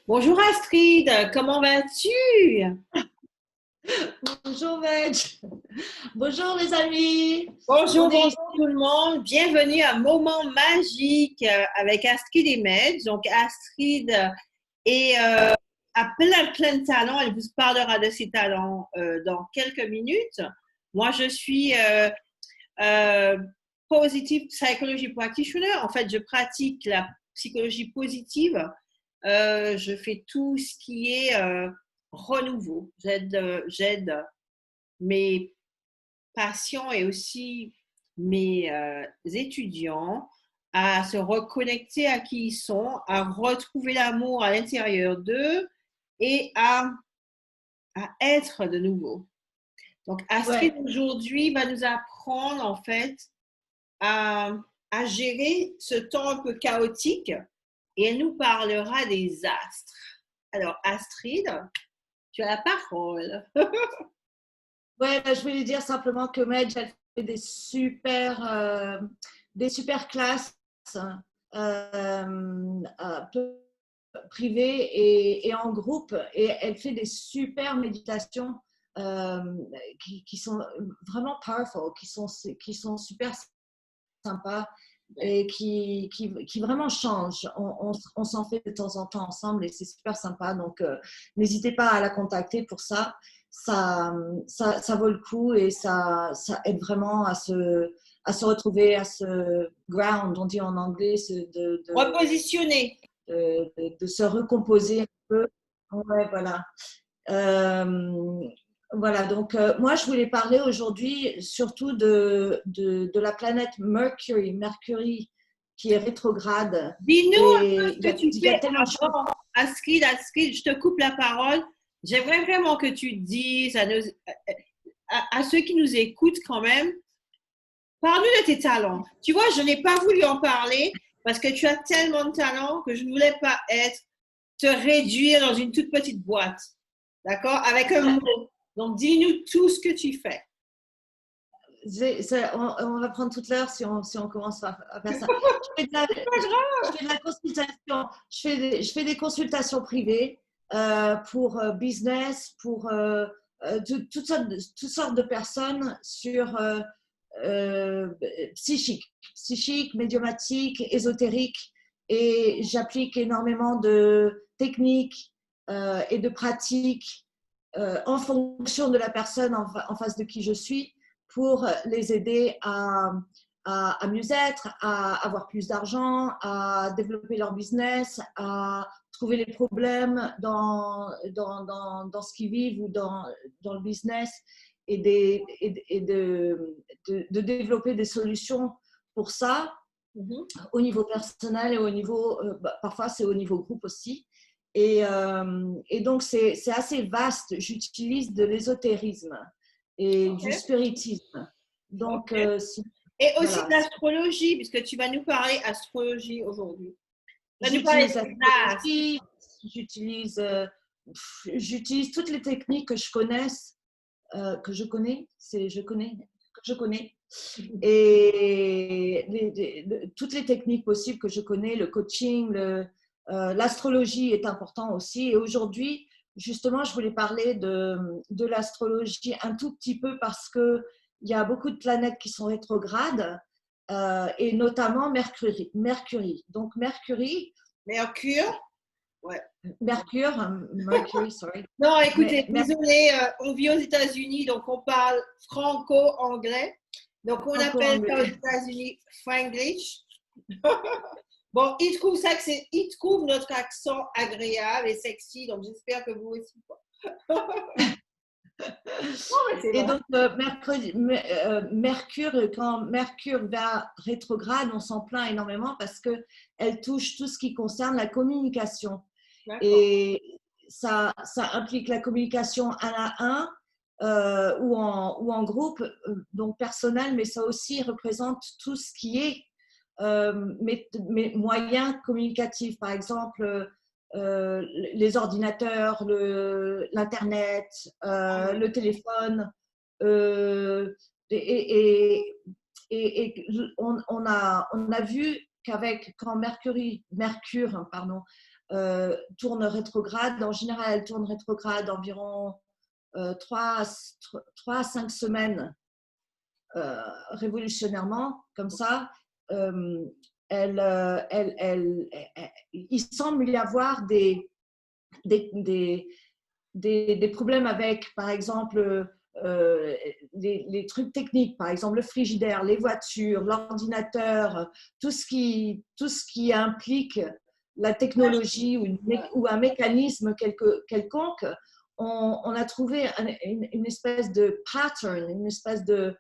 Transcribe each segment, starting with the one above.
Bonjour Astrid, comment vas-tu? Bonjour Meg. Bonjour les amis. Bonjour, On est bonjour tout le monde. Bienvenue à Moment Magique avec Astrid et Medj. Donc Astrid a plein de talents. Elle vous parlera de ses talents dans quelques minutes. Moi, je suis euh, Positive Psychology Practitioner. En fait, je pratique la psychologie positive. Je fais tout ce qui est renouveau. J'aide mes patients et aussi mes étudiants à se reconnecter à qui ils sont, à retrouver l'amour à l'intérieur d'eux et à être de nouveau. Donc, Astrid, ouais, aujourd'hui, va nous apprendre en fait à, à gérer ce temps un peu chaotique et elle nous parlera des astres. Alors, Astrid, tu as la parole. ouais, je voulais dire simplement que Meg, elle fait des super classes euh, privées et en groupe, et elle fait des super méditations euh, qui sont vraiment powerful, qui sont super sympas et qui vraiment change. On s'en fait de temps en temps ensemble et c'est super sympa. Donc, n'hésitez pas à la contacter pour ça. Ça vaut le coup et ça aide vraiment à se retrouver, à se ground, on dit en anglais, Repositionner. de se recomposer un peu. Ouais, voilà. Euh, voilà, donc moi je voulais parler aujourd'hui surtout de la planète Mercury qui est rétrograde. Dis-nous un peu Et ce que tu il y a fais tellement de choses. avant. Astrid, je te coupe la parole. J'aimerais vraiment que tu dises à ceux qui nous écoutent quand même, parle-nous de tes talents. Tu vois, je n'ai pas voulu en parler parce que tu as tellement de talents que je ne voulais pas te réduire dans une toute petite boîte. D'accord? Avec un mot. Donc, dis-nous tout ce que tu fais. On va prendre toute l'heure si on commence à faire ça. Je fais de la, je fais de la consultation. Je fais des consultations privées pour business, pour toutes sortes de personnes sur euh, psychique, médiumatique, ésotérique. Et j'applique énormément de techniques et de pratiques en fonction de la personne en face de qui je suis pour les aider à mieux être, à avoir plus d'argent, à développer leur business, à trouver les problèmes dans ce qu'ils vivent ou dans le business et, de développer des solutions pour ça Mhm. au niveau personnel et au niveau, parfois c'est au niveau groupe aussi. Et donc c'est assez vaste. J'utilise de l'ésotérisme et du OK. spiritisme. Donc, OK. Et aussi de voilà, l'astrologie, puisque tu vas nous parler astrologie aujourd'hui. Tu vas nous parler j'utilise des astres. l'astrologie, j'utilise, j'utilise toutes les techniques que je connaisse, que je connais, que je connais. Et toutes les techniques possibles que je connais, le coaching, l'astrologie est important aussi. Et aujourd'hui, justement, je voulais parler de l'astrologie un tout petit peu parce qu'il y a beaucoup de planètes qui sont rétrogrades et notamment Mercury. Donc, Mercure. Ouais. Mercury, sorry. Non, écoutez, Mercury désolé, on vit aux États-Unis, donc on parle franco-anglais. Donc on appelle ça aux franco-anglais. États-Unis Franglish. Bon, ils trouvent notre accent agréable et sexy, donc j'espère que vous aussi. Non, mais c'est Et vrai. donc, Mercure, quand Mercure va rétrograde, on s'en plaint énormément parce qu'elle touche tout ce qui concerne la communication. D'accord. Et ça implique la communication un à un ou en groupe, donc personnel, mais ça aussi représente tout ce qui est mes moyens communicatifs. Par exemple, les ordinateurs, l'Internet, le téléphone. Euh, et, et, on a vu qu'avec quand Mercure pardon, tourne rétrograde. En général, elle tourne rétrograde environ 3 à 5 semaines révolutionnairement, comme ça. Il semble y avoir des problèmes avec, par exemple, les trucs techniques, par exemple le frigidaire, les voitures, l'ordinateur, tout ce qui implique la technologie ou un mécanisme quelconque. On a trouvé une espèce de pattern, une espèce de…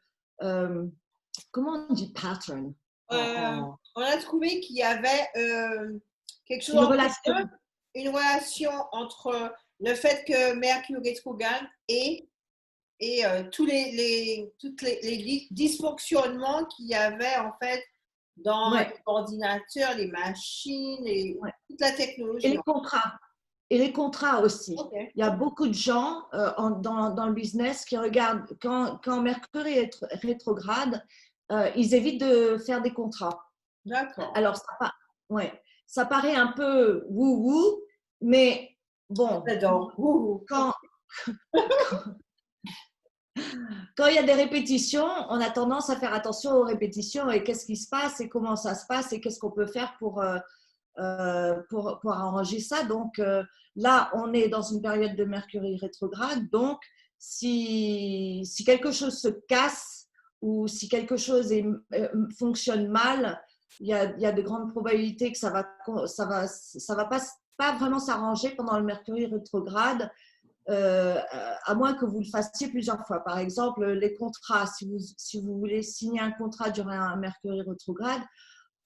comment on dit pattern On a trouvé qu'il y avait quelque chose une entre relation. une relation entre le fait que Mercure rétrograde et tous les dysfonctionnements qu'il y avait en fait dans les ordinateurs, les machines, toute la technologie. Et les contrats. Et les contrats aussi. Okay. Il y a beaucoup de gens dans le business qui regardent quand Mercure est rétrograde, ils évitent de faire des contrats. D'accord. Alors, ça paraît un peu wou-wou, mais bon, quand il y a des répétitions, on a tendance à faire attention aux répétitions et qu'est-ce qui se passe et comment ça se passe et qu'est-ce qu'on peut faire pour arranger ça. Donc là, on est dans une période de Mercure rétrograde. Donc, si quelque chose se casse ou si quelque chose fonctionne mal, il y a de grandes probabilités que ça va pas vraiment s'arranger pendant le Mercure rétrograde. À moins que vous le fassiez plusieurs fois. Par exemple, les contrats, si vous voulez signer un contrat durant un Mercure rétrograde,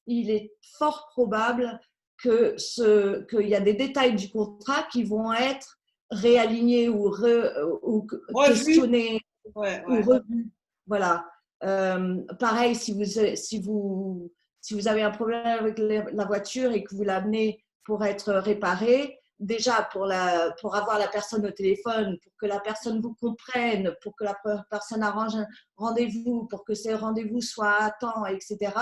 il est fort probable qu'il y a des détails du contrat qui vont être réalignés ou questionnés ou revus. Voilà. Pareil, si vous avez un problème avec la voiture et que vous l'amenez pour être réparée, déjà pour avoir la personne au téléphone, pour que la personne vous comprenne, pour que la personne arrange un rendez-vous, pour que ces rendez-vous soient à temps, etc.,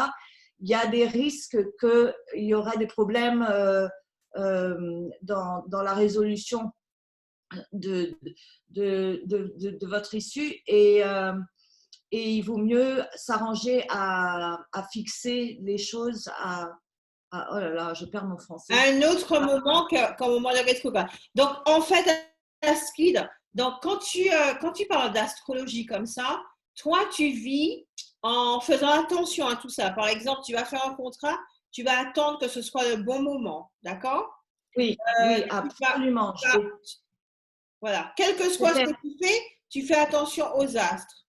il y a des risques qu'il y aura des problèmes dans la résolution de votre issue et il vaut mieux s'arranger à fixer les choses oh là là, je perds mon français. À un autre moment qu'au moment de la rétrograde. Donc, en fait, Astrid, donc quand tu parles d'astrologie comme ça, toi, tu vis en faisant attention à tout ça. Par exemple, tu vas faire un contrat, tu vas attendre que ce soit le bon moment, d'accord? Oui, oui, absolument. Voilà. Quel que soit ce que tu fais attention aux astres.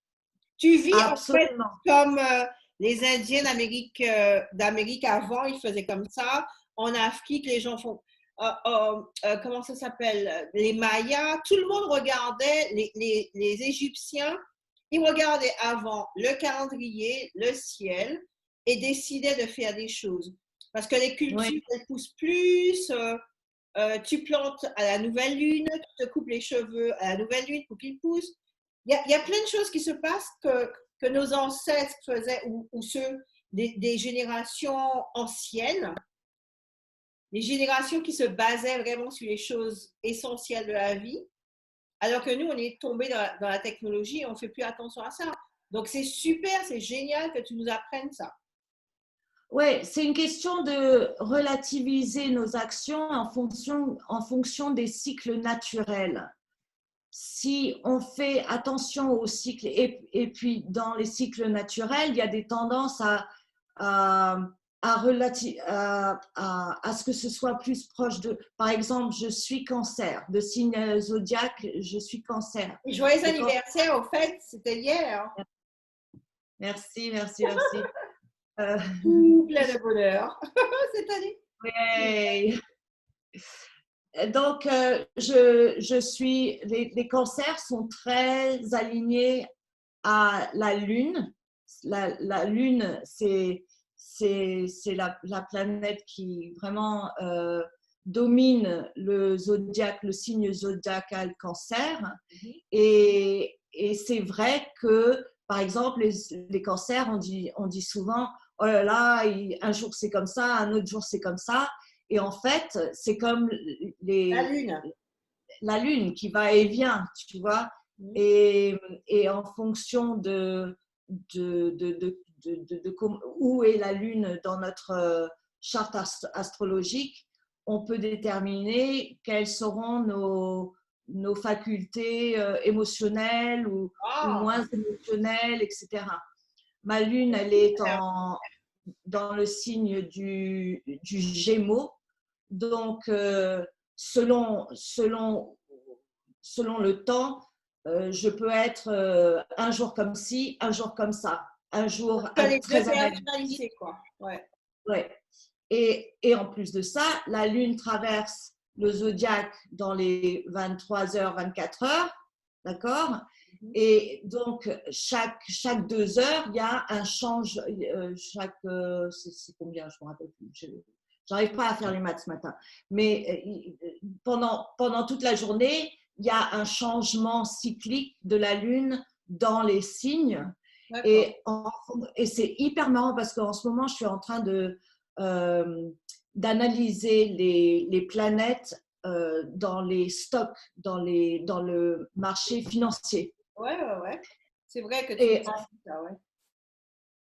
Tu vis absolument. En fait comme les Indiens d'Amérique avant, ils faisaient comme ça. En Afrique, les gens font… comment ça s'appelle? Les Mayas. Tout le monde regardait, les Égyptiens, ils regardaient avant le calendrier, le ciel et décidaient de faire des choses. Parce que les cultures, elles poussent plus. Tu plantes à la nouvelle lune, tu te coupes les cheveux à la nouvelle lune pour qu'ils poussent. Il y a plein de choses qui se passent que nos ancêtres faisaient ou ceux des générations anciennes, les générations qui se basaient vraiment sur les choses essentielles de la vie, alors que nous, on est tombé dans la technologie et on ne fait plus attention à ça. Donc, c'est super, c'est génial que tu nous apprennes ça. Oui, c'est une question de relativiser nos actions en fonction des cycles naturels. Si on fait attention aux cycles, et puis dans les cycles naturels, il y a des tendances à ce que ce soit plus proche de… Par exemple, je suis Cancer, de signe zodiaque, je suis Cancer. Et joyeux anniversaire, au fait, c'était hier. Merci. Plein de bonheur cette année. Oui. Donc, les cancers sont très alignés à la Lune. La Lune, c'est la planète qui vraiment domine le zodiaque, le signe zodiacal Cancer. Et c'est vrai que, par exemple, les cancers, on dit souvent, oh là là, un jour c'est comme ça, un autre jour c'est comme ça. Et en fait, c'est comme La lune. la lune qui va et vient, tu vois. Et en fonction où est la lune dans notre charte astrologique, on peut déterminer quelles seront nos facultés émotionnelles ou Ah, moins émotionnelles, etc. Ma lune, elle est dans le signe du Gémeaux. Donc, selon le temps, je peux être un jour comme ci, un jour comme ça, un jour tu as les deux très analytique. personnalités, quoi. Ouais. Ouais. Et en plus de ça, la Lune traverse le zodiaque dans les 23 heures, 24 heures, d'accord? Et donc, chaque 2 heures, il y a un change. C'est combien? Je ne me rappelle plus. J'arrive pas à faire les maths ce matin. Mais pendant toute la journée, il y a un changement cyclique de la Lune dans les signes. Et c'est hyper marrant parce qu'en ce moment, je suis en train d'analyser les planètes dans les stocks, dans le marché financier. Ouais. C'est vrai que tu me Et dis ça,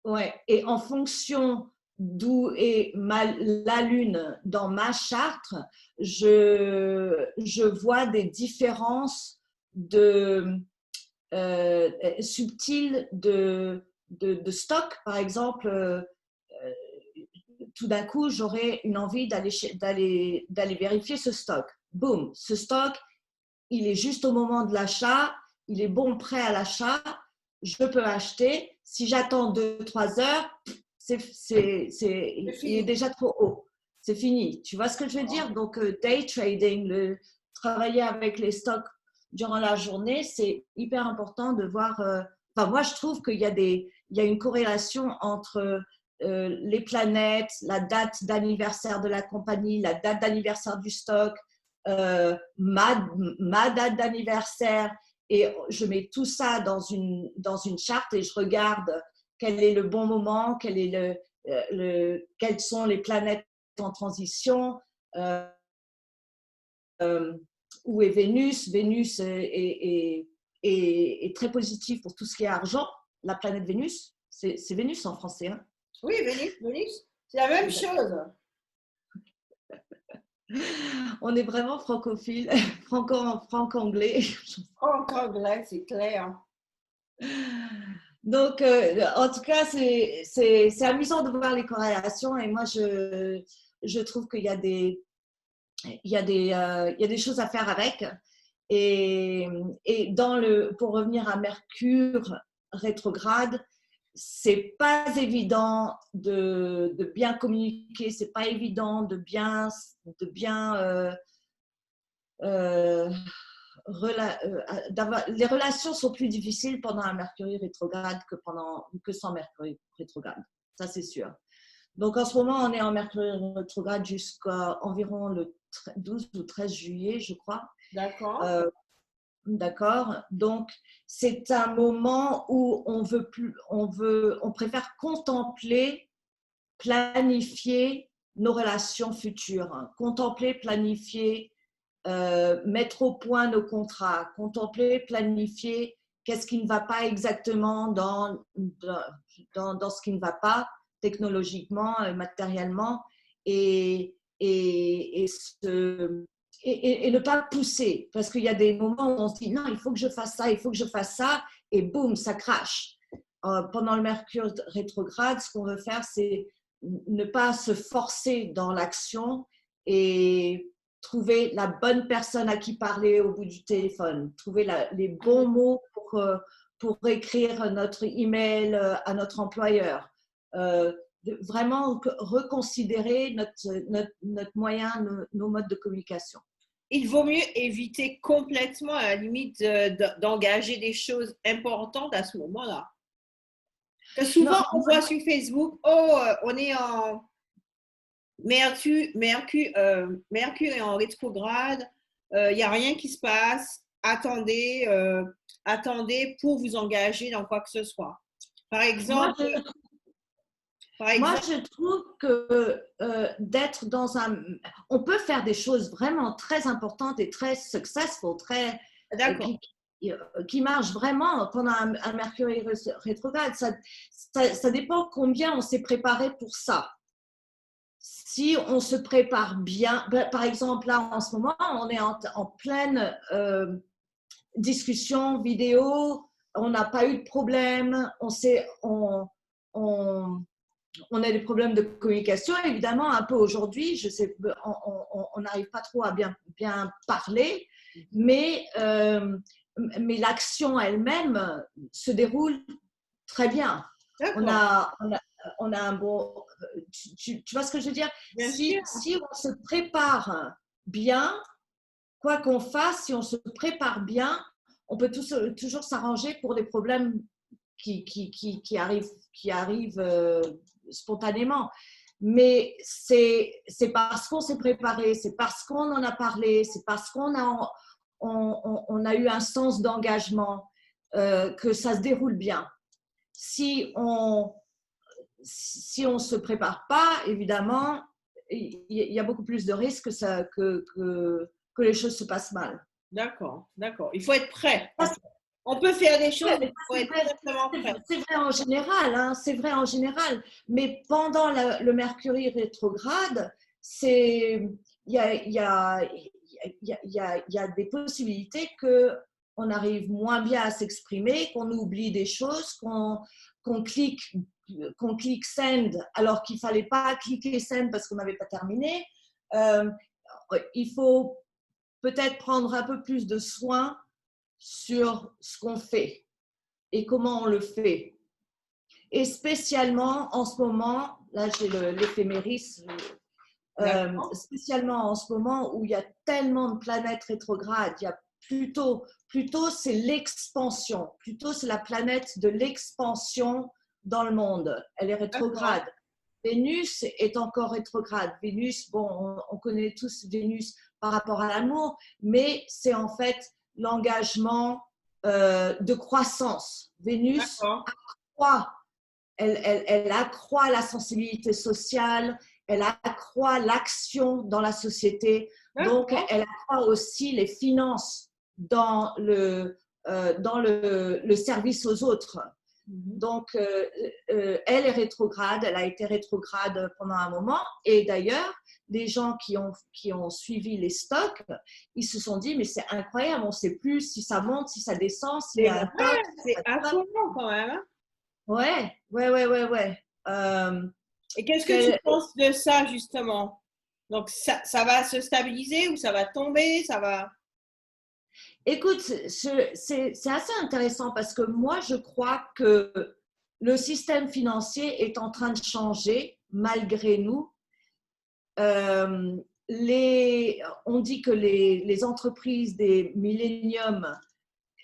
ouais. et en fonction d'où est la Lune dans ma charte, je vois des différences subtiles de stock. Par exemple, tout d'un coup, j'aurais une envie d'aller vérifier ce stock. Boum, ce stock, il est juste au moment de l'achat, il est bon, prêt à l'achat, je peux acheter. Si j'attends 2-3 heures, il est déjà trop haut. C'est fini. Tu vois ce que je veux dire? Donc, day trading, travailler avec les stocks durant la journée, c'est hyper important de voir. Enfin, moi, je trouve qu'il y a une corrélation entre les planètes, la date d'anniversaire de la compagnie, la date d'anniversaire du stock, ma date d'anniversaire, et je mets tout ça dans une charte et je regarde quel est le bon moment, quelles sont les planètes en transition, où est Vénus. Vénus est très positive pour tout ce qui est argent. La planète Vénus, c'est Vénus en français. Hein. Oui, Vénus. C'est la même chose. On est vraiment francophile, franco-anglais. Franc-anglais, c'est clair. Donc, en tout cas, c'est amusant de voir les corrélations et moi, je trouve qu'il y a il y a des choses à faire avec. Et pour revenir à Mercure rétrograde, c'est pas évident de bien communiquer, c'est pas évident de bien les relations sont plus difficiles pendant un Mercure rétrograde que sans Mercure rétrograde. Ça, c'est sûr. Donc, en ce moment, on est en Mercure rétrograde jusqu'à environ le 12 ou 13 juillet, je crois. D'accord. D'accord. Donc, c'est un moment où on préfère contempler, planifier nos relations futures, hein. Contempler, planifier, mettre au point nos contrats, contempler, planifier qu'est-ce qui ne va pas exactement dans ce qui ne va pas technologiquement, matériellement, et ne pas pousser. Parce qu'il y a des moments où on se dit non, il faut que je fasse ça, il faut que je fasse ça, et boum, ça crache. Pendant le Mercure rétrograde, ce qu'on veut faire, c'est ne pas se forcer dans l'action et trouver la bonne personne à qui parler au bout du téléphone, trouver les bons mots pour écrire notre email à notre employeur. Vraiment reconsidérer notre moyen, nos modes de communication. Il vaut mieux éviter complètement, à la limite, d'engager des choses importantes à ce moment-là. Parce que souvent, on voit sur Facebook, on est en Mercure est en rétrograde, il n'y a rien qui se passe, attendez pour vous engager dans quoi que ce soit. Par exemple, Par Moi, exemple, je trouve que d'être dans un... On peut faire des choses vraiment très importantes et très successful, très, euh, d'accord, qui, qui marchent vraiment pendant un Mercure rétrograde. Ça dépend combien on s'est préparé pour ça. Si on se prépare bien, par exemple, là, en ce moment, on est en pleine discussion vidéo, on n'a pas eu de problème, on, on a des problèmes de communication, évidemment, un peu aujourd'hui. Je sais, on n'arrive pas trop à bien parler, mais l'action elle-même se déroule très bien. On d'accord, a, on a, on a un bon. Tu vois ce que je veux dire? bien sûr. Si on se prépare bien, quoi qu'on fasse, si on se prépare bien, on peut toujours s'arranger pour des problèmes qui arrivent spontanément. Mais c'est parce qu'on s'est préparé, c'est parce qu'on en a parlé, c'est parce on a eu un sens d'engagement que ça se déroule bien. Si on ne se prépare pas, évidemment, il y a beaucoup plus de risques que les choses se passent mal. D'accord, d'accord. Il faut être prêt. En Ça, fait. On peut faire des choses, mais il faut c'est être vrai, simplement prêt. c'est vrai en général, hein, c'est vrai en général. Mais pendant le Mercure rétrograde, il y a, il y, a, il y a des possibilités qu'on arrive moins bien à s'exprimer, qu'on oublie des choses, qu'on clique, qu'on clique send alors qu'il ne fallait pas cliquer send parce qu'on n'avait pas terminé. Euh, il faut peut-être prendre un peu plus de soin sur ce qu'on fait et comment on le fait. Et spécialement en ce moment, là j'ai l'éphéméris, D'accord, spécialement en ce moment où il y a tellement de planètes rétrogrades, il y a plutôt c'est l'expansion, plutôt c'est la planète de l'expansion dans le monde. Elle est d'accord, rétrograde. Vénus est encore rétrograde. Vénus, bon, on connaît tous Vénus par rapport à l'amour, mais c'est en fait l'engagement de croissance. Vénus d'accord, accroît, elle accroît la sensibilité sociale, elle accroît l'action dans la société, donc d'accord. elle accroît aussi les finances dans le service aux autres. Mhm. Donc, elle est rétrograde, elle a été rétrograde pendant un moment. Et d'ailleurs, les gens qui ont suivi les stocks, ils se sont dit, mais c'est incroyable, on ne sait plus si ça monte, si ça descend, s'il y C'est a un vrai, top, c'est pas de top. affolant quand même, hein. Ouais. Et qu'est-ce que tu Quel- penses de ça, justement? Donc, ça va se stabiliser ou ça va tomber? Ça va. Écoute, c'est assez intéressant parce que moi, je crois que le système financier est en train de changer malgré nous. Euh, on dit que les entreprises des milléniums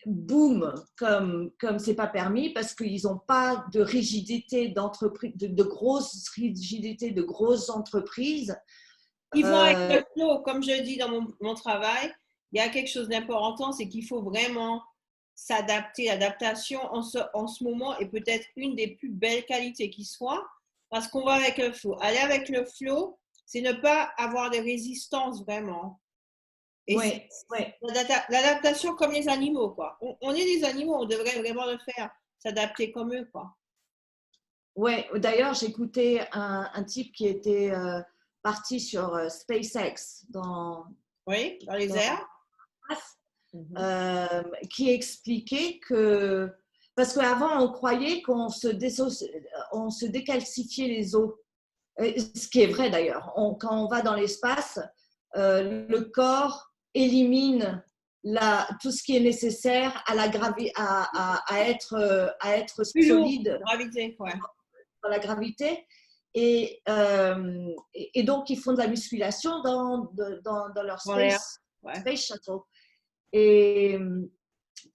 boom comme c'est pas permis parce qu'ils n'ont pas de rigidité d'entreprise, de grosse rigidité de grosses entreprises. Ils vont avec Euh, le flow, comme je dis dans mon travail. Il y a quelque chose d'important, c'est qu'il faut vraiment s'adapter. L'adaptation en ce moment est peut-être une des plus belles qualités qui soit parce qu'on va avec le flow. Aller avec le flow, c'est ne pas avoir de résistance vraiment. Et c'est ouais, ouais, l'adaptation comme les animaux, quoi. On est des animaux, on devrait vraiment le faire, s'adapter comme eux, quoi. ouais. D'ailleurs, j'écoutais un type qui était parti sur SpaceX Oui, dans les dans airs. Mhm. qui expliquait que parce qu'avant on croyait on se décalcifiait les os. Ce qui est vrai d'ailleurs. Quand on va dans l'espace, le corps élimine tout ce qui est nécessaire à être Plus lourd, solide gravité, ouais. dans la gravité. Et donc, ils font de la musculation dans leur Dans l'air, ouais. space shuttle. Et,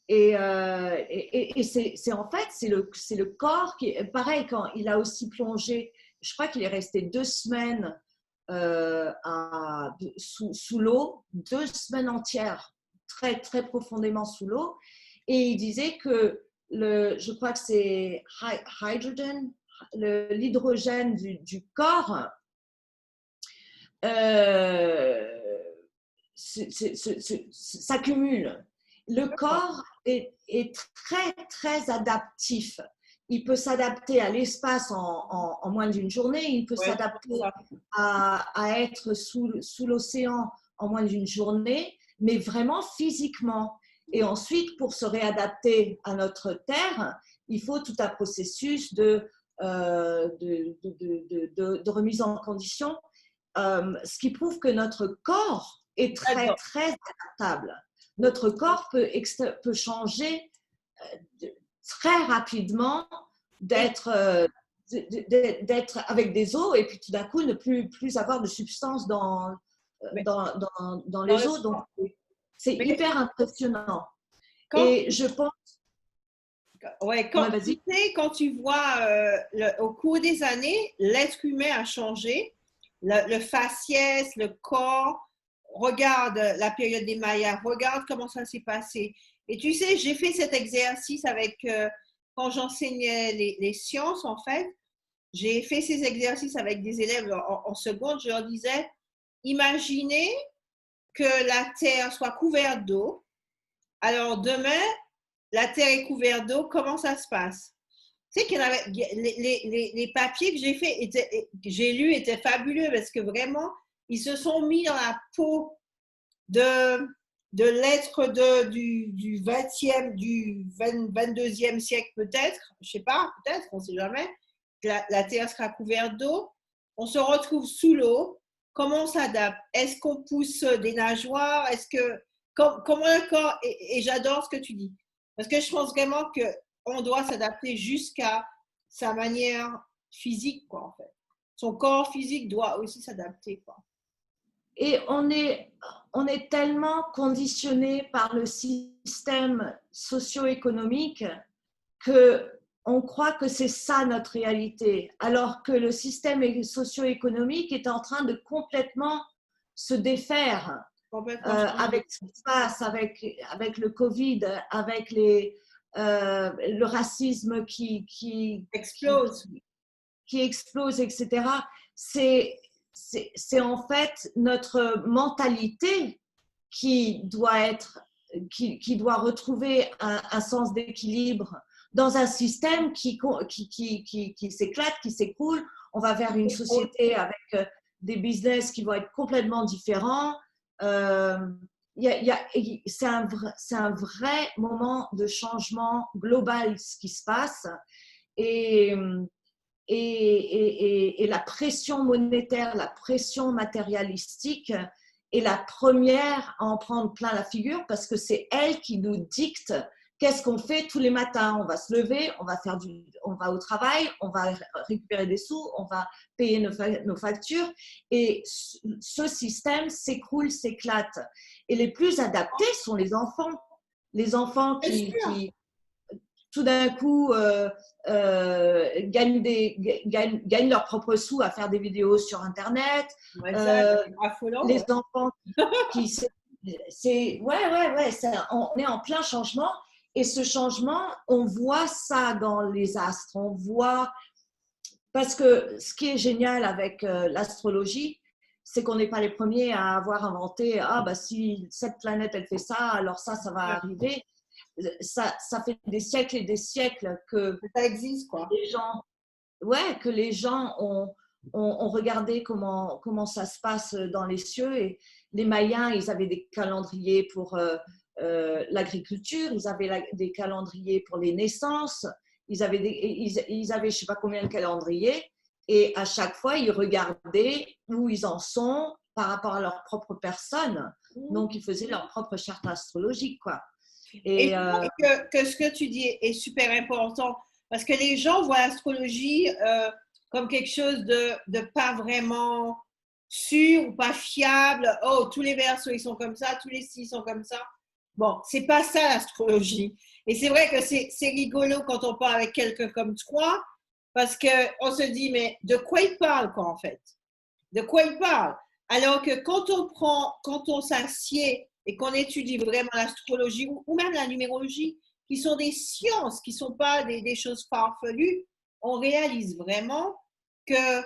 et c'est en fait, c'est le corps qui, pareil, quand il a aussi plongé, je crois qu'il est resté 2 semaines sous l'eau, 2 semaines entières, très, très profondément sous l'eau. Et il disait que je crois que c'est l'hydrogène du corps s'accumule. Le corps est très, très adaptif. Il peut s'adapter à l'espace en moins d'une journée, il peut s'adapter à être sous l'océan en moins d'une journée, mais vraiment physiquement. Et ensuite, pour se réadapter à notre Terre, il faut tout un processus de remise en condition, ce qui prouve que notre corps est très, très adaptable. Notre corps peut changer très rapidement d'être avec des os et puis tout d'un coup ne plus avoir de substance dans les os. Donc, c'est hyper impressionnant. Et je pense… Ouais, quand tu vois au cours des années, l'être humain a changé, le faciès, le corps, regarde la période des Mayas, regarde comment ça s'est passé. Et tu sais, j'ai fait cet exercice quand j'enseignais les sciences, en fait, j'ai fait ces exercices avec des élèves en seconde, je leur disais, imaginez que la Terre soit couverte d'eau. Alors demain, la Terre est couverte d'eau, comment ça se passe? Tu sais qu'il y avait, les papiers que j'ai lus étaient fabuleux parce que vraiment, ils se sont mis dans la peau de l'être du 20e, du 22e siècle peut-être, je sais pas, peut-être, on ne sait jamais, la Terre sera couverte d'eau, on se retrouve sous l'eau, comment on s'adapte? Est-ce qu'on pousse des nageoires? Comment le corps, et j'adore ce que tu dis, parce que je pense vraiment qu'on doit s'adapter jusqu'à sa manière physique, quoi, en fait. Son corps physique doit aussi s'adapter, quoi. Et on est tellement conditionné par le système socio-économique qu'on croit que c'est ça notre réalité, alors que le système socio-économique est en train de complètement se défaire avec ce qui se passe, avec le Covid, avec le racisme qui explose, etc. C'est en fait notre mentalité qui doit retrouver un sens d'équilibre dans un système qui s'éclate, qui s'écroule. On va vers une société avec des business qui vont être complètement différents. C'est un vrai moment de changement global ce qui se passe. Et la pression monétaire, la pression matérialistique est la première à en prendre plein la figure parce que c'est elle qui nous dicte qu'est-ce qu'on fait tous les matins. On va se lever, on va au travail, on va récupérer des sous, on va payer nos factures et ce système s'écroule, s'éclate. Et les plus adaptés sont les enfants. Les enfants qui tout d'un coup gagnent leurs propres sous à faire des vidéos sur Internet. Les enfants on est en plein changement et ce changement, on voit ça dans les astres. On voit, parce que ce qui est génial avec l'astrologie, c'est qu'on n'est pas les premiers à avoir inventé si cette planète elle fait ça, alors ça va arriver. Ça fait des siècles et des siècles que ça existe, quoi. Que les gens ont regardé comment ça se passe dans les cieux. Et les Mayens, ils avaient des calendriers pour l'agriculture, ils avaient des calendriers pour les naissances, ils avaient je ne sais pas combien de calendriers. Et à chaque fois, ils regardaient où ils en sont par rapport à leur propre personne. Donc, ils faisaient leur propre charte astrologique, quoi. Et que ce que tu dis est super important parce que les gens voient l'astrologie comme quelque chose de pas vraiment sûr ou pas fiable. Oh, tous les Verseaux ils sont comme ça, tous les signes sont comme ça. Bon, c'est pas ça l'astrologie. Et c'est vrai que c'est rigolo quand on parle avec quelqu'un comme toi parce qu'on se dit mais de quoi il parle quoi en fait? De quoi il parle? Alors que quand on s'assied et qu'on étudie vraiment l'astrologie ou même la numérologie, qui sont des sciences, qui ne sont pas des choses farfelues, on réalise vraiment que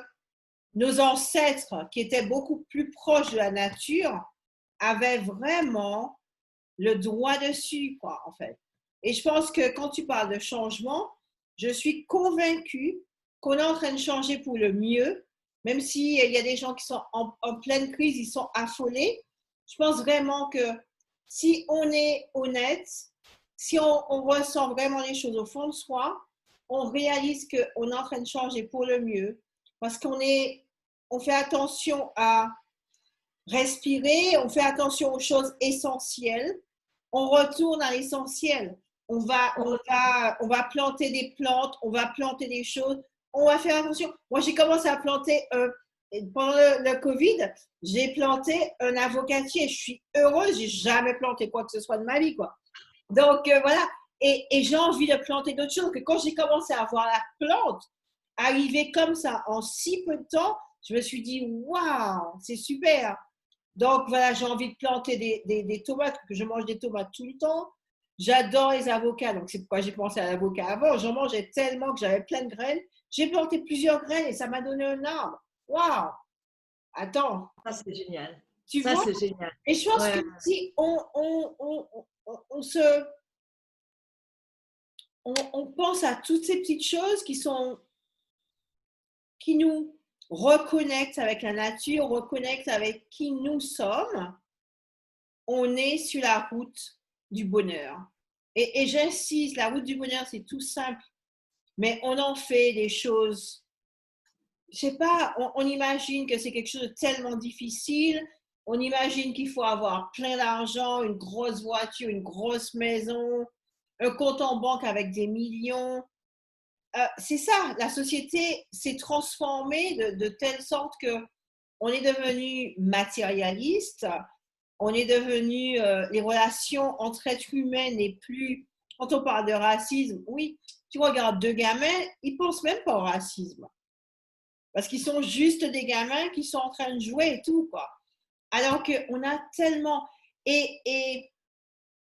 nos ancêtres, qui étaient beaucoup plus proches de la nature, avaient vraiment le droit dessus, quoi, en fait. Et je pense que quand tu parles de changement, je suis convaincue qu'on est en train de changer pour le mieux, même s'il y a des gens qui sont en pleine crise, ils sont affolés. Je pense vraiment que si on est honnête, si on ressent vraiment les choses au fond de soi, on réalise qu'on est en train de changer pour le mieux, parce on fait attention à respirer, on fait attention aux choses essentielles, on retourne à l'essentiel. On va planter des plantes, on va planter des choses, on va faire attention. Moi, j'ai commencé à planter, pendant le Covid, j'ai planté un avocatier. Je suis heureuse, j'ai jamais planté quoi que ce soit de ma vie, quoi. Donc, voilà. Et j'ai envie de planter d'autres choses. Que quand j'ai commencé à voir la plante arriver comme ça en si peu de temps, je me suis dit, waouh, c'est super. Donc, voilà, j'ai envie de planter des tomates, que je mange des tomates tout le temps. J'adore les avocats, donc c'est pourquoi j'ai pensé à l'avocat avant. J'en mangeais tellement que j'avais plein de graines. J'ai planté plusieurs graines et ça m'a donné un arbre. Waouh! Attends, Ça, c'est génial. tu Ça, vois? c'est génial. Et je pense que Ouais. si on pense à toutes ces petites choses qui nous reconnectent avec la nature, reconnectent avec qui nous sommes, on est sur la route du bonheur. Et j'insiste, la route du bonheur, c'est tout simple, mais on en fait des choses. Je sais pas, on imagine que c'est quelque chose de tellement difficile. On imagine qu'il faut avoir plein d'argent, une grosse voiture, une grosse maison, un compte en banque avec des millions. C'est ça, la société s'est transformée de telle sorte que on est devenu matérialiste, on est devenu, les relations entre êtres humains n'est plus, quand on parle de racisme, oui, tu regardes deux gamins, ils pensent même pas au racisme. Parce qu'ils sont juste des gamins qui sont en train de jouer et tout, quoi. Alors qu'on a tellement. Et, et,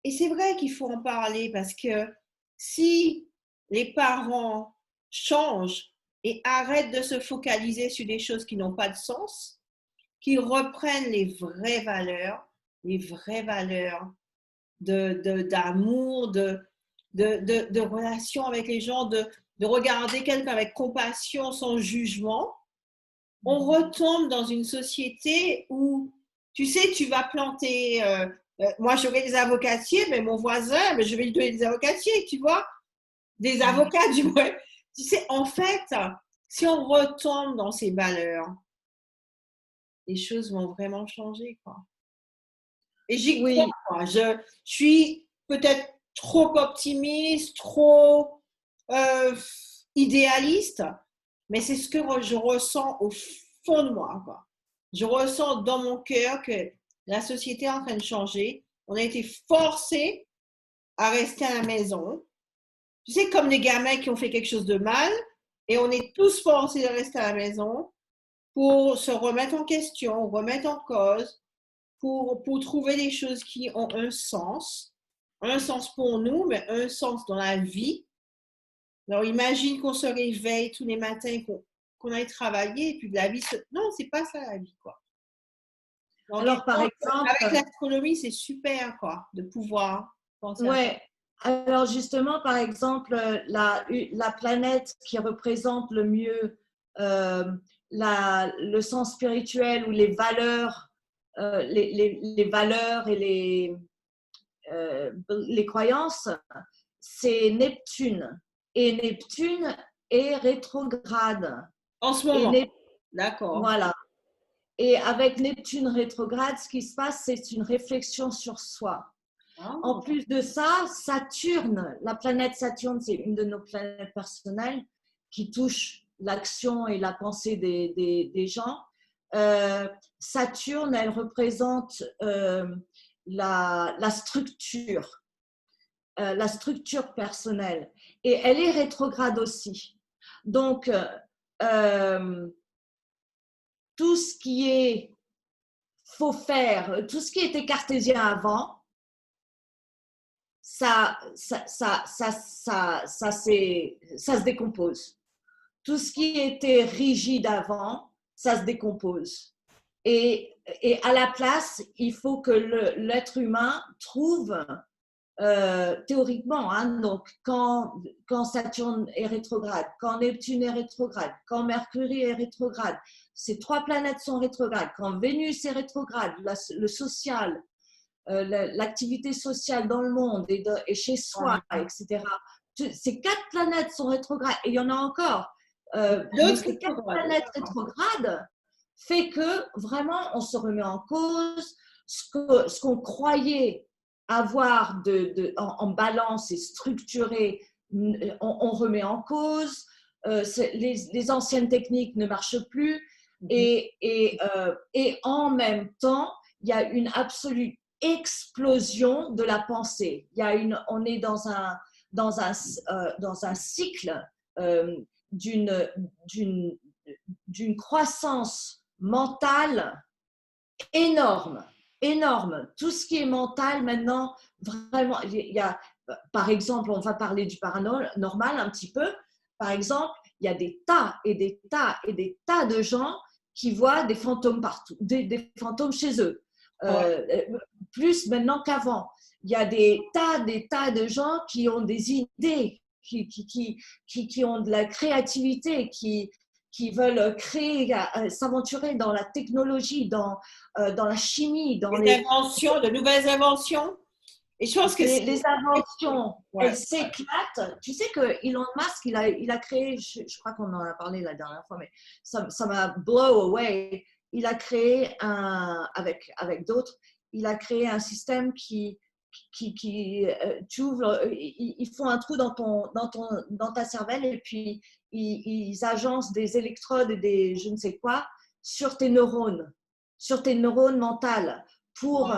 et c'est vrai qu'il faut en parler parce que si les parents changent et arrêtent de se focaliser sur des choses qui n'ont pas de sens, qu'ils reprennent les vraies valeurs d'amour, de relation avec les gens, de regarder quelqu'un avec compassion, sans jugement, on retombe dans une société où, tu sais, tu vas planter. Moi, j'aurais des avocatiers, mais mon voisin, mais je vais lui donner des avocatiers, tu vois, des avocats du moins. Tu sais, en fait, si on retombe dans ces valeurs, les choses vont vraiment changer, quoi. Et j'y crois, Oui, quoi. Je suis peut-être trop optimiste, trop euh, idéaliste, mais c'est ce que je ressens au fond de moi, quoi. Je ressens dans mon cœur que la société est en train de changer. On a été forcés à rester à la maison. Tu sais, comme des gamins qui ont fait quelque chose de mal, et on est tous forcés de rester à la maison pour se remettre en question, remettre en cause, pour trouver des choses qui ont un sens pour nous, mais un sens dans la vie. Alors imagine qu'on se réveille tous les matins, qu'on aille travailler, et puis de la vie Non, c'est pas ça la vie, quoi. Donc, alors par avec exemple, l'astronomie, c'est super, quoi, de pouvoir penser à ça. ouais, alors justement, par exemple, la planète qui représente le mieux euh, le sens spirituel ou les valeurs et les croyances, c'est Neptune. Et Neptune est rétrograde. En ce Et moment, Nep- d'accord. voilà. Et avec Neptune rétrograde, ce qui se passe, c'est une réflexion sur soi. En Ah, plus de ça, Saturne, la planète Saturne, c'est une de nos planètes personnelles qui touche l'action et la pensée des gens. Saturne, elle représente la structure personnelle. Et elle est rétrograde aussi. Donc, tout ce qui est faut faire, tout ce qui était cartésien avant, ça se décompose. tout ce qui était rigide avant, ça se décompose. Et à la place, il faut que l'être humain trouve, théoriquement, hein, donc quand Saturne est rétrograde, quand Neptune est rétrograde, quand Mercure est rétrograde, ces 3 planètes sont rétrogrades, quand Vénus est rétrograde, le social, l'activité sociale dans le monde et chez soi, etc. Ces 4 planètes sont rétrogrades et il y en a encore. Mais ces 4 planètes rétrogrades fait que vraiment on se remet en cause ce qu'on croyait avoir en balance et structuré, on remet en cause. Les anciennes techniques ne marchent plus et en même temps, il y a une absolue explosion de la pensée. On est dans un cycle d'une croissance mentale énorme, énorme. Tout ce qui est mental maintenant, vraiment, il y a, par exemple, on va parler du paranormal un petit peu. Par exemple, il y a des tas et des tas et des tas de gens qui voient des fantômes partout, des fantômes chez eux. Plus maintenant qu'avant. Il y a des tas de gens qui ont des idées, qui ont de la créativité, qui veulent créer, s'aventurer dans la technologie, dans la chimie, dans inventions, de nouvelles inventions. Et je pense que les inventions, elles s'éclatent. Tu sais que Elon Musk, il a créé, je crois qu'on en a parlé la dernière fois, mais ça m'a blow away. Il a créé avec d'autres, il a créé un système qui tu ouvres, ils font un trou dans ta cervelle et puis ils agencent des électrodes et des je ne sais quoi sur tes neurones mentales pour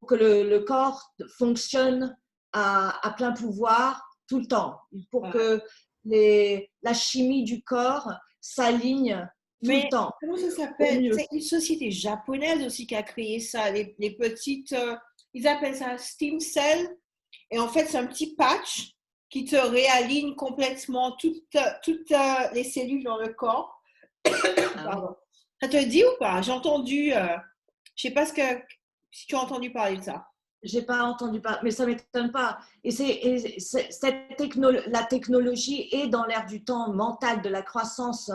que le corps fonctionne à plein pouvoir tout le temps, pour que la chimie du corps s'aligne tout le temps. Comment ça s'appelle? C'est une société japonaise aussi qui a créé ça, les petites, ils appellent ça Steam Cell. Et en fait, c'est un petit patch qui te réaligne complètement toutes les cellules dans le corps. Pardon. Ça te dit ou pas? J'ai entendu, je sais pas si tu as entendu parler de ça. J'ai pas entendu parler, mais ça m'étonne pas. La technologie est dans l'air du temps mental, de la croissance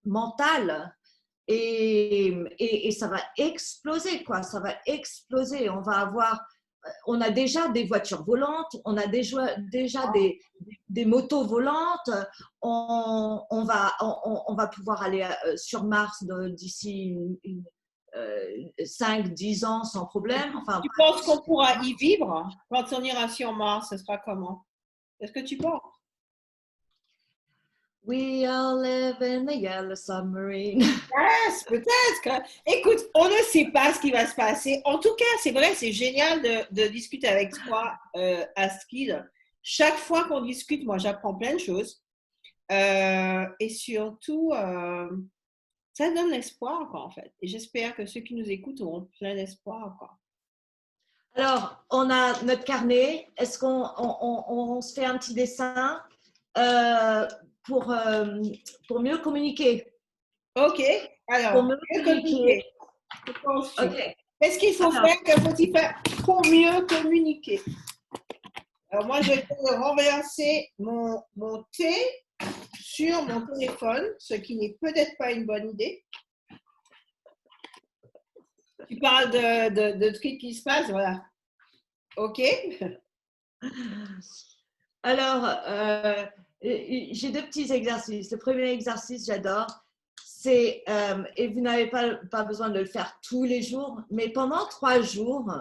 mentale, et ça va exploser, quoi. Ça va exploser. On a déjà des voitures volantes, on a déjà des motos volantes. On va pouvoir aller sur Mars d'ici 5-10 ans sans problème. Enfin, tu penses qu'on pourra y vivre quand on ira sur Mars? Ce sera comment? Est-ce que tu penses? We all live in the yellow submarine. Yes, peut-être. Écoute, on ne sait pas ce qui va se passer. En tout cas, c'est vrai, c'est génial de discuter avec toi, Astrid. Chaque fois qu'on discute, moi, j'apprends plein de choses. Et surtout, ça donne l'espoir, quoi, en fait. Et j'espère que ceux qui nous écoutent auront plein d'espoir, quoi. Alors, on a notre carnet. Est-ce qu'on se fait un petit dessin pour mieux communiquer? Ok, alors, Pour mieux communiquer. Okay. Qu'est-ce qu'il faut faire? Que faut-il faire pour mieux communiquer? Alors, moi, je vais renverser mon thé sur mon téléphone, ce qui n'est peut-être pas une bonne idée. Tu parles de trucs qui se passent, voilà. OK. Alors, j'ai 2 petits exercices. Le premier exercice, j'adore, c'est, et vous n'avez pas besoin de le faire tous les jours, mais pendant 3 jours,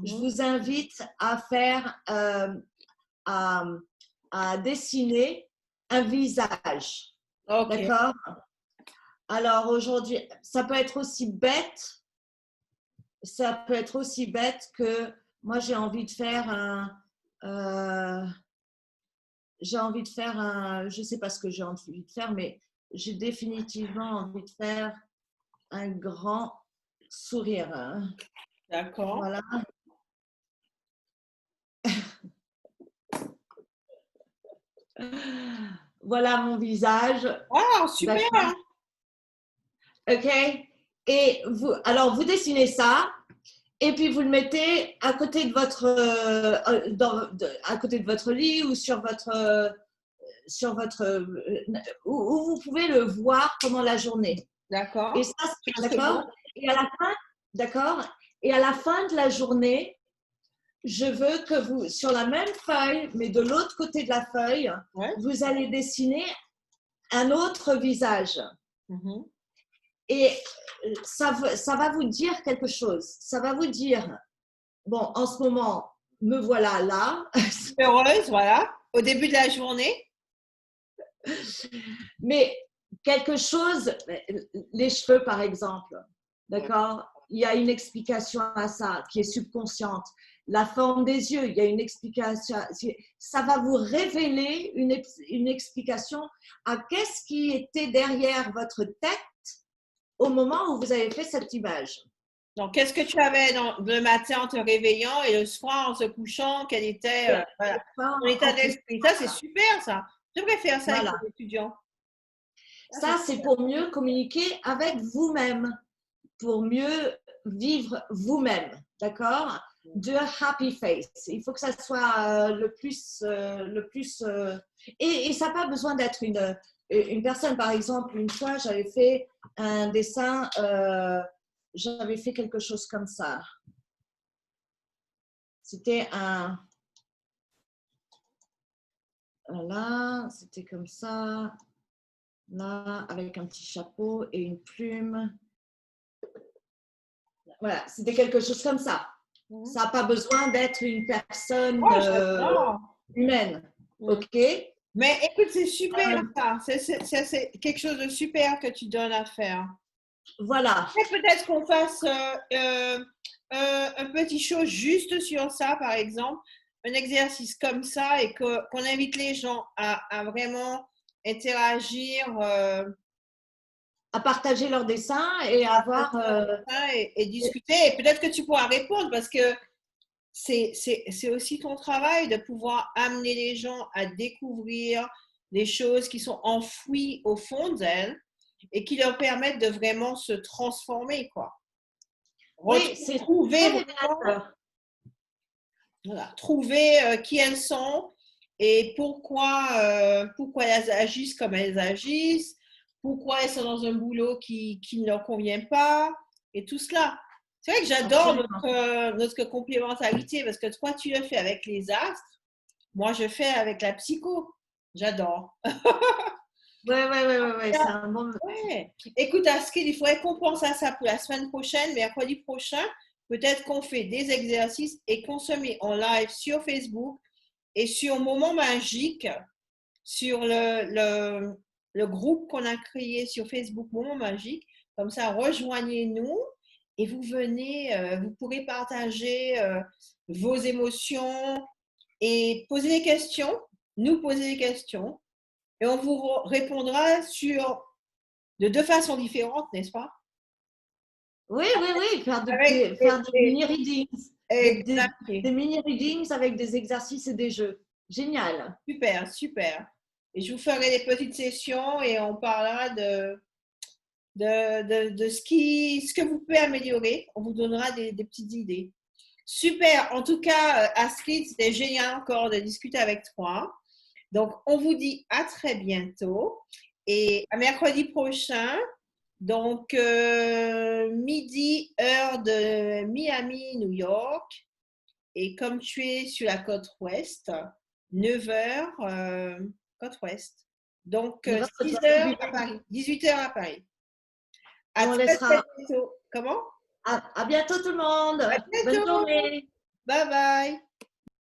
je vous invite à faire, à dessiner un visage. Okay. D'accord? Alors aujourd'hui, ça peut être aussi bête que moi j'ai envie de faire je ne sais pas ce que j'ai envie de faire, mais j'ai définitivement envie de faire un grand sourire. D'accord. Voilà. Voilà mon visage. Wow, super. D'accord. OK. Et vous, alors, vous dessinez ça. Et puis vous le mettez à côté de votre, à côté de votre lit ou sur votre où vous pouvez le voir pendant la journée. Et D'accord. ça, C'est bon. d'accord. Et à la fin, d'accord. Et à la fin de la journée, je veux que vous, sur la même feuille, mais de l'autre côté de la feuille, Ouais. vous allez dessiner un autre visage. Mhm. Et ça va vous dire quelque chose. Ça va vous dire, bon, en ce moment, me voilà là, Heureuse, voilà. Au début de la journée. mais quelque chose, les cheveux par exemple, Ouais. d'accord? Il y a une explication à ça qui est subconsciente. La forme des yeux, il y a une explication. Ça va vous révéler une explication à qu'est-ce qui était derrière votre tête au moment où vous avez fait cette image. Donc, qu'est-ce que tu avais le matin en te réveillant et le soir en se couchant? Quel était voilà, ton état d'esprit? Ça, c'est super, ça. Je devrais faire ça avec Voilà. les étudiants. Ça, c'est pour mieux communiquer avec vous-même, pour mieux vivre vous-même, d'accord? De happy face. Il faut que ça soit et ça n'a pas besoin d'être une personne. Par exemple, une fois, j'avais fait un dessin, j'avais fait quelque chose comme ça. C'était voilà, c'était comme ça, là, avec un petit chapeau et une plume. Voilà, c'était quelque chose comme ça. Mhm. Ça n'a pas besoin d'être une personne Oh, j'adore. humaine. Mhm. OK? Mais écoute, c'est super, ça. C'est quelque chose de super que tu donnes à faire. Voilà. Et peut-être qu'on fasse un petit show juste sur ça, par exemple, un exercice comme ça et qu'on invite les gens à vraiment interagir À partager leurs dessins et à avoir. et discuter. Et peut-être que tu pourras répondre parce que c'est aussi ton travail de pouvoir amener les gens à découvrir des choses qui sont enfouies au fond d'elles et qui leur permettent de vraiment se transformer, quoi. Oui, c'est Retrouver très vraiment, révélateur. voilà, trouver qui elles sont et pourquoi elles agissent comme elles agissent, pourquoi elles sont dans un boulot qui ne leur convient pas et tout cela. C'est vrai que j'adore Absolument. notre complémentarité parce que toi, tu le fais avec les astres, moi, je fais avec la psycho. J'adore. Oui, oui, oui, oui, ouais, c'est un bon. Ouais. Écoute, Astrid, il faudrait qu'on pense à ça pour la semaine prochaine, mercredi prochain. Peut-être qu'on fait des exercices et qu'on se met en live sur Facebook et sur Moment Magique, sur le groupe qu'on a créé sur Facebook Moment Magique. Comme ça, rejoignez-nous et vous venez, vous pourrez partager vos émotions et poser des questions, nous poser des questions et on vous répondra de deux façons différentes, n'est-ce pas? Oui, oui, oui, Avec faire des mini-readings. exactement. Des mini-readings avec des exercices et des jeux. Génial. Super, super. Et je vous ferai des petites sessions et on parlera de ce que vous pouvez améliorer. On vous donnera des petites idées. Super. En tout cas, Astrid, c'était génial encore de discuter avec toi. Donc, on vous dit à très bientôt et à mercredi prochain. Donc, midi, heure de Miami, New York. Et comme tu es sur la côte ouest, 9 heures, côte ouest. Donc, 6 heures à Paris, 18 heures à Paris. À On très, très laissera. bientôt. Comment? À bientôt tout le monde. À Bonne bientôt. journée. Bye bye.